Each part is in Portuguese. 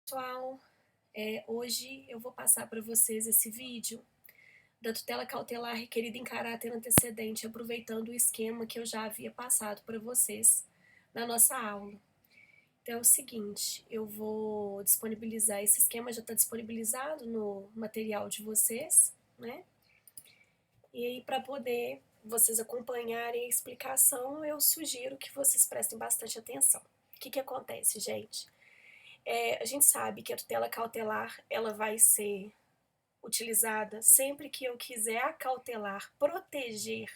Pessoal, hoje eu vou passar para vocês esse vídeo da tutela cautelar requerida em caráter antecedente, aproveitando o esquema que eu já havia passado para vocês na nossa aula. Então é o seguinte, eu vou disponibilizar, esse esquema já está disponibilizado no material de vocês, né? E aí, para poder vocês acompanharem a explicação, eu sugiro que vocês prestem bastante atenção. O que acontece, gente? A gente sabe que a tutela cautelar ela vai ser utilizada sempre que eu quiser acautelar, proteger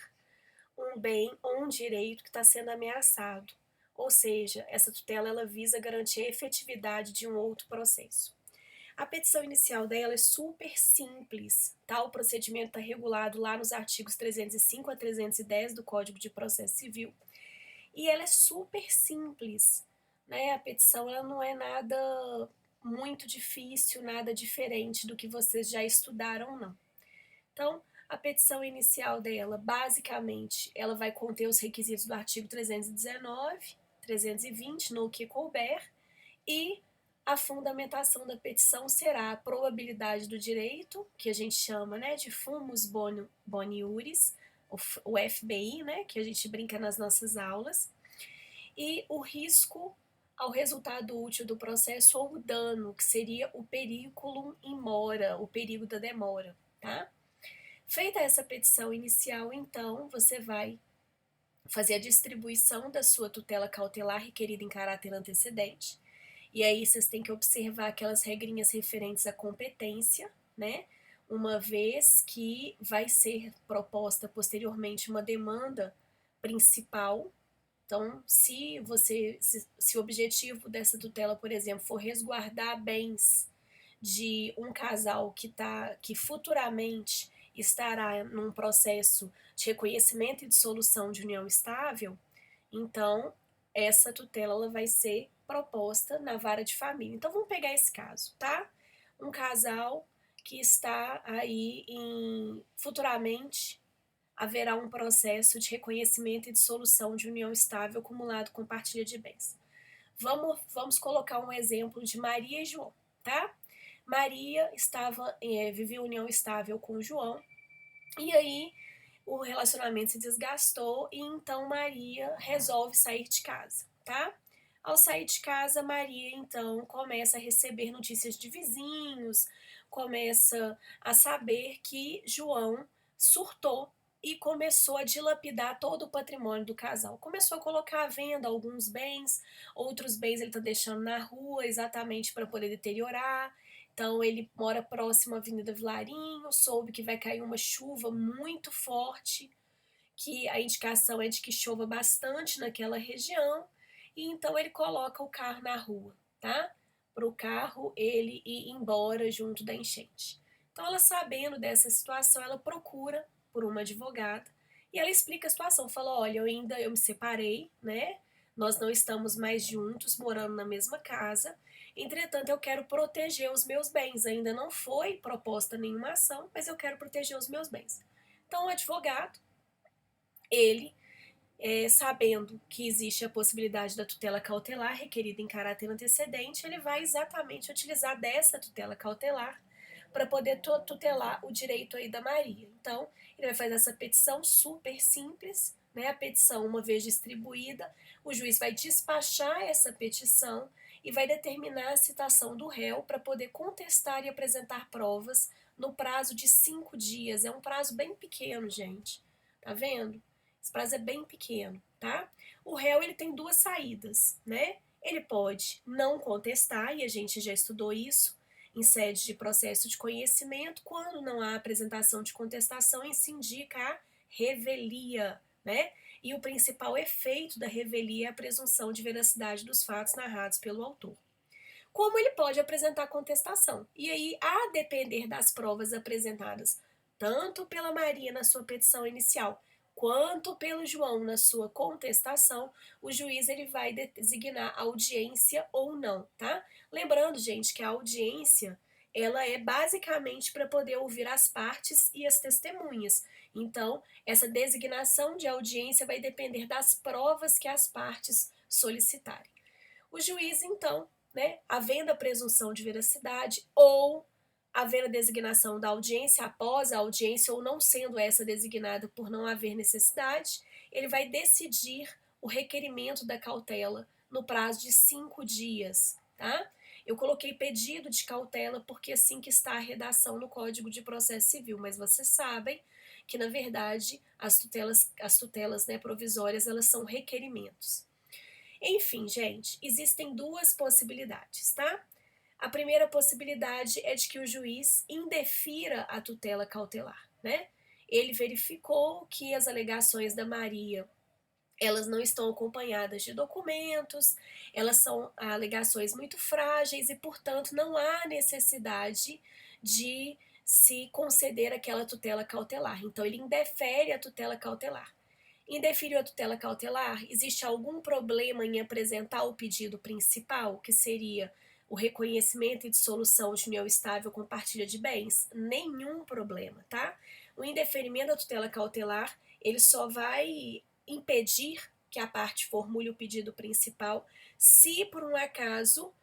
um bem ou um direito que está sendo ameaçado. Ou seja, essa tutela ela visa garantir a efetividade de um outro processo. A petição inicial dela é super simples, tá? O procedimento está regulado lá nos artigos 305 a 310 do Código de Processo Civil. E ela é super simples, né? A petição ela não é nada muito difícil, nada diferente do que vocês já estudaram, não. Então, a petição inicial dela, basicamente, ela vai conter os requisitos do artigo 319, 320, no que couber, e a fundamentação da petição será a probabilidade do direito, que a gente chama, né, de fumus boni iuris, o FBI, né, que a gente brinca nas nossas aulas, e o risco ao resultado útil do processo ou o dano, que seria o periculum in mora, o perigo da demora, tá? Feita essa petição inicial, então, você vai fazer a distribuição da sua tutela cautelar requerida em caráter antecedente. E aí vocês têm que observar aquelas regrinhas referentes à competência, né? Uma vez que vai ser proposta posteriormente uma demanda principal. Então, se o objetivo dessa tutela, por exemplo, for resguardar bens de um casal que futuramente estará num processo de reconhecimento e dissolução de união estável, então essa tutela ela vai ser proposta na vara de família. Então vamos pegar esse caso, tá? Um casal que está aí futuramente haverá um processo de reconhecimento e dissolução de união estável acumulado com partilha de bens. Vamos colocar um exemplo de Maria e João, tá? Maria vivia união estável com João, e aí o relacionamento se desgastou e então Maria resolve sair de casa, tá? Ao sair de casa, Maria então começa a receber notícias de vizinhos, começa a saber que João surtou e começou a dilapidar todo o patrimônio do casal. Começou a colocar à venda alguns bens, outros bens ele está deixando na rua exatamente para poder deteriorar. Então ele mora próximo à Avenida Vilarinho, soube que vai cair uma chuva muito forte, que a indicação é de que chova bastante naquela região, e então ele coloca o carro na rua, tá? Para o carro ele ir embora junto da enchente. Então ela sabendo dessa situação, ela procura por uma advogada e ela explica a situação, fala, olha, eu me separei, né? Nós não estamos mais juntos, morando na mesma casa. Entretanto, eu quero proteger os meus bens. Ainda não foi proposta nenhuma ação, mas eu quero proteger os meus bens. Então, o advogado, ele, sabendo que existe a possibilidade da tutela cautelar requerida em caráter antecedente, ele vai exatamente utilizar dessa tutela cautelar para poder tutelar o direito aí da Maria. Então, ele vai fazer essa petição super simples, né? A petição, uma vez distribuída, o juiz vai despachar essa petição e vai determinar a citação do réu para poder contestar e apresentar provas no prazo de 5 dias. É um prazo bem pequeno, gente. Tá vendo? Esse prazo é bem pequeno, tá? O réu ele tem duas saídas, né? Ele pode não contestar, e a gente já estudou isso em sede de processo de conhecimento, quando não há apresentação de contestação, e se indica a revelia, né? E o principal efeito da revelia é a presunção de veracidade dos fatos narrados pelo autor. Como ele pode apresentar contestação? E aí, a depender das provas apresentadas, tanto pela Maria na sua petição inicial, quanto pelo João na sua contestação, o juiz ele vai designar audiência ou não, tá? Lembrando, gente, que a audiência ela é basicamente para poder ouvir as partes e as testemunhas. Então, essa designação de audiência vai depender das provas que as partes solicitarem. O juiz, então, né, havendo a presunção de veracidade ou havendo a designação da audiência após a audiência ou não sendo essa designada por não haver necessidade, ele vai decidir o requerimento da cautela no prazo de 5 dias, tá? Eu coloquei pedido de cautela porque é assim que está a redação no Código de Processo Civil, mas vocês sabem que, na verdade, as tutelas, né, provisórias, elas são requerimentos. Enfim, gente, existem duas possibilidades, tá? A primeira possibilidade é de que o juiz indefira a tutela cautelar, né? Ele verificou que as alegações da Maria, elas não estão acompanhadas de documentos, elas são alegações muito frágeis e, portanto, não há necessidade de se conceder aquela tutela cautelar. Então, ele indefere a tutela cautelar. Indeferiu a tutela cautelar, existe algum problema em apresentar o pedido principal, que seria o reconhecimento e dissolução de união estável com partilha de bens? Nenhum problema, tá? O indeferimento da tutela cautelar, ele só vai impedir que a parte formule o pedido principal se, por um acaso,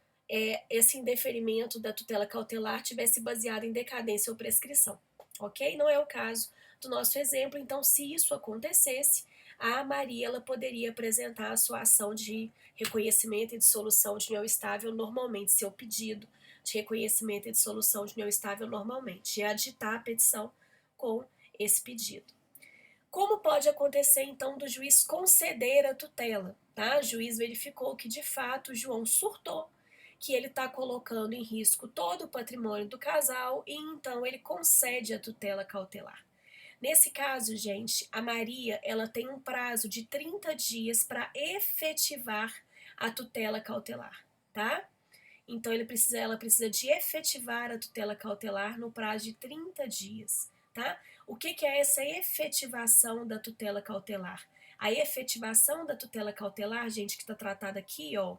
esse indeferimento da tutela cautelar tivesse baseado em decadência ou prescrição, ok? Não é o caso do nosso exemplo, então, se isso acontecesse, a Maria ela poderia apresentar a sua ação de reconhecimento e dissolução de união estável normalmente, seu pedido de reconhecimento e dissolução de união estável normalmente, e aditar a petição com esse pedido. Como pode acontecer, então, do juiz conceder a tutela? Tá? O juiz verificou que, de fato, o João surtou, que ele está colocando em risco todo o patrimônio do casal e, então, ele concede a tutela cautelar. Nesse caso, gente, a Maria ela tem um prazo de 30 dias para efetivar a tutela cautelar, tá? Então ela precisa de efetivar a tutela cautelar no prazo de 30 dias, tá? O que é essa efetivação da tutela cautelar? A efetivação da tutela cautelar, gente, que está tratada aqui, ó,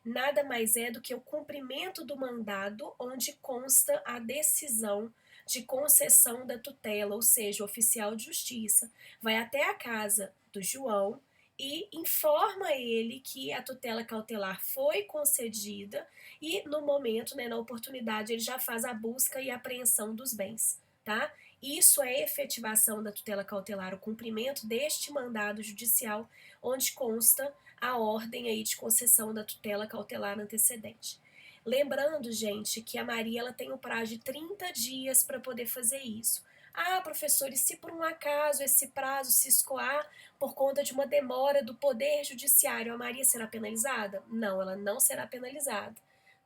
nada mais é do que o cumprimento do mandado onde consta a decisão de concessão da tutela, ou seja, o oficial de justiça vai até a casa do João e informa ele que a tutela cautelar foi concedida e no momento, né, na oportunidade, ele já faz a busca e apreensão dos bens, tá? Isso é efetivação da tutela cautelar, o cumprimento deste mandado judicial onde consta a ordem aí de concessão da tutela cautelar antecedente. Lembrando, gente, que a Maria ela tem o prazo de 30 dias para poder fazer isso. Ah, professor, e se por um acaso esse prazo se escoar por conta de uma demora do Poder Judiciário, a Maria será penalizada? Não, ela não será penalizada,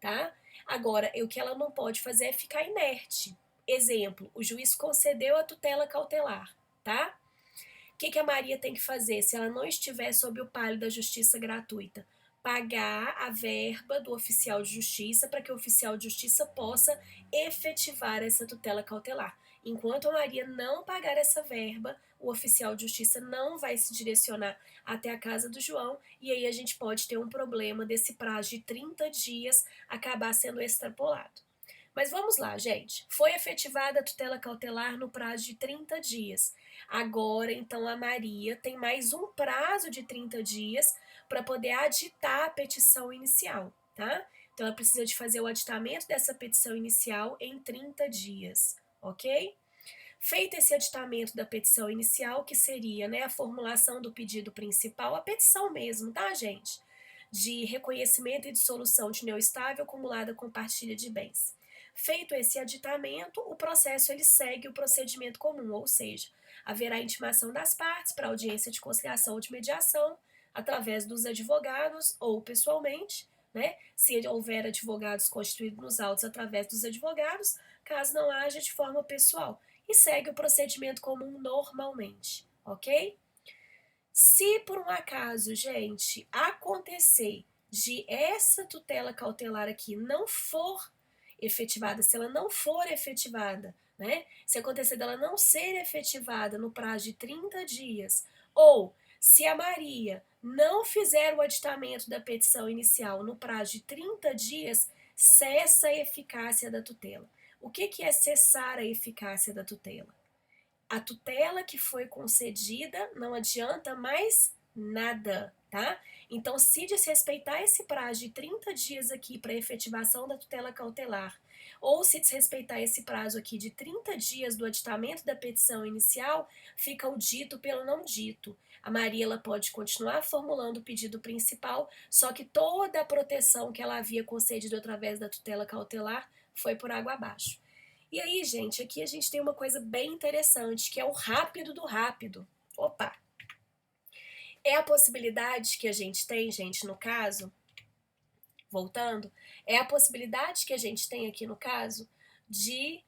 tá? Agora, o que ela não pode fazer é ficar inerte. Exemplo, o juiz concedeu a tutela cautelar, tá? O que a Maria tem que fazer se ela não estiver sob o palio da justiça gratuita? Pagar a verba do oficial de justiça para que o oficial de justiça possa efetivar essa tutela cautelar. Enquanto a Maria não pagar essa verba, o oficial de justiça não vai se direcionar até a casa do João e aí a gente pode ter um problema desse prazo de 30 dias acabar sendo extrapolado. Mas vamos lá, gente. Foi efetivada a tutela cautelar no prazo de 30 dias. Agora, então, a Maria tem mais um prazo de 30 dias para poder aditar a petição inicial, tá? Então, ela precisa de fazer o aditamento dessa petição inicial em 30 dias, ok? Feito esse aditamento da petição inicial, que seria, né, a formulação do pedido principal, a petição mesmo, tá, gente? De reconhecimento e dissolução de união estável acumulada com partilha de bens. Feito esse aditamento, o processo ele segue o procedimento comum, ou seja, haverá intimação das partes para audiência de conciliação ou de mediação, através dos advogados ou pessoalmente, né? Se houver advogados constituídos nos autos através dos advogados, caso não haja de forma pessoal, e segue o procedimento comum normalmente, ok? Se por um acaso, gente, acontecer de essa tutela cautelar aqui não for efetivada, se ela não for efetivada, né? Se acontecer dela não ser efetivada no prazo de 30 dias, ou se a Maria não fizer o aditamento da petição inicial no prazo de 30 dias, cessa a eficácia da tutela. O que é cessar a eficácia da tutela? A tutela que foi concedida não adianta mais nada, tá? Então, se desrespeitar esse prazo de 30 dias aqui para efetivação da tutela cautelar, ou se desrespeitar esse prazo aqui de 30 dias do aditamento da petição inicial, fica o dito pelo não dito. A Maria ela pode continuar formulando o pedido principal, só que toda a proteção que ela havia concedido através da tutela cautelar foi por água abaixo. E aí, gente, aqui a gente tem uma coisa bem interessante, que é o rápido do rápido. Opa! É a possibilidade que a gente tem, gente, no caso, voltando, é a possibilidade que a gente tem aqui no caso de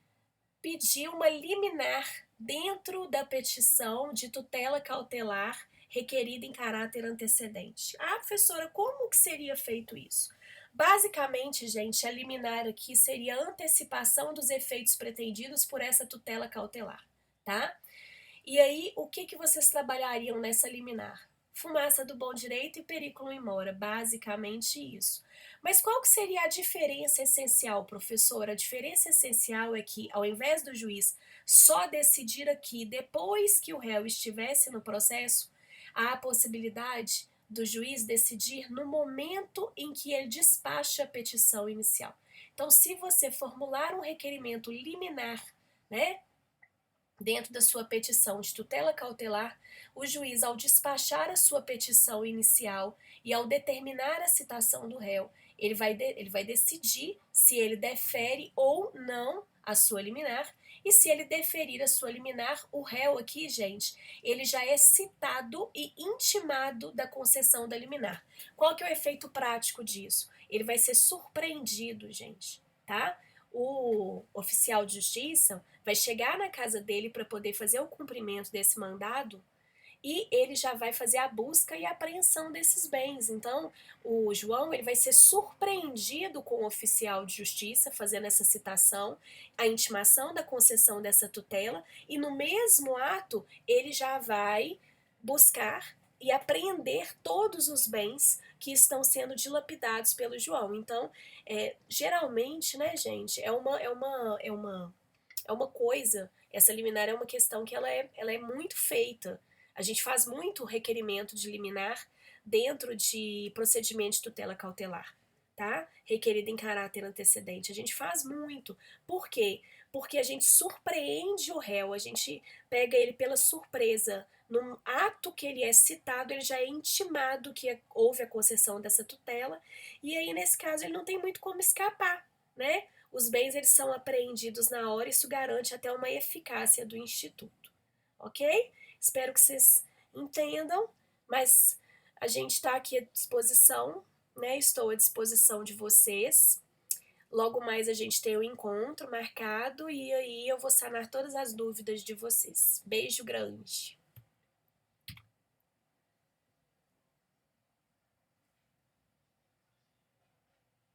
pedir uma liminar dentro da petição de tutela cautelar requerida em caráter antecedente. Ah, professora, como que seria feito isso? Basicamente, gente, a liminar aqui seria a antecipação dos efeitos pretendidos por essa tutela cautelar, tá? E aí, o que vocês trabalhariam nessa liminar? Fumaça do bom direito e periculum in mora, basicamente isso. Mas qual que seria a diferença essencial, professora? A diferença essencial é que, ao invés do juiz só decidir aqui depois que o réu estivesse no processo, há a possibilidade do juiz decidir no momento em que ele despacha a petição inicial. Então, se você formular um requerimento liminar, né, dentro da sua petição de tutela cautelar, o juiz, ao despachar a sua petição inicial e ao determinar a citação do réu, ele vai decidir se ele defere ou não a sua liminar. E se ele deferir a sua liminar, o réu aqui, gente, ele já é citado e intimado da concessão da liminar. Qual que é o efeito prático disso? Ele vai ser surpreendido, gente, tá? O oficial de justiça vai chegar na casa dele para poder fazer o cumprimento desse mandado e ele já vai fazer a busca e a apreensão desses bens. Então, o João ele vai ser surpreendido com o oficial de justiça fazendo essa citação, a intimação da concessão dessa tutela, e no mesmo ato ele já vai buscar e apreender todos os bens que estão sendo dilapidados pelo João. Então, geralmente, né, gente, é uma coisa, essa liminar é uma questão que ela é muito feita. A gente faz muito requerimento de liminar dentro de procedimento de tutela cautelar, tá? Requerido em caráter antecedente. A gente faz muito. Por quê? Porque a gente surpreende o réu, a gente pega ele pela surpresa. Num ato que ele é citado, ele já é intimado que houve a concessão dessa tutela, e aí, nesse caso, ele não tem muito como escapar, né? Os bens eles são apreendidos na hora, isso garante até uma eficácia do instituto, ok? Espero que vocês entendam, mas a gente está aqui à disposição, né? Estou à disposição de vocês. Logo mais a gente tem o encontro marcado e aí eu vou sanar todas as dúvidas de vocês. Beijo grande!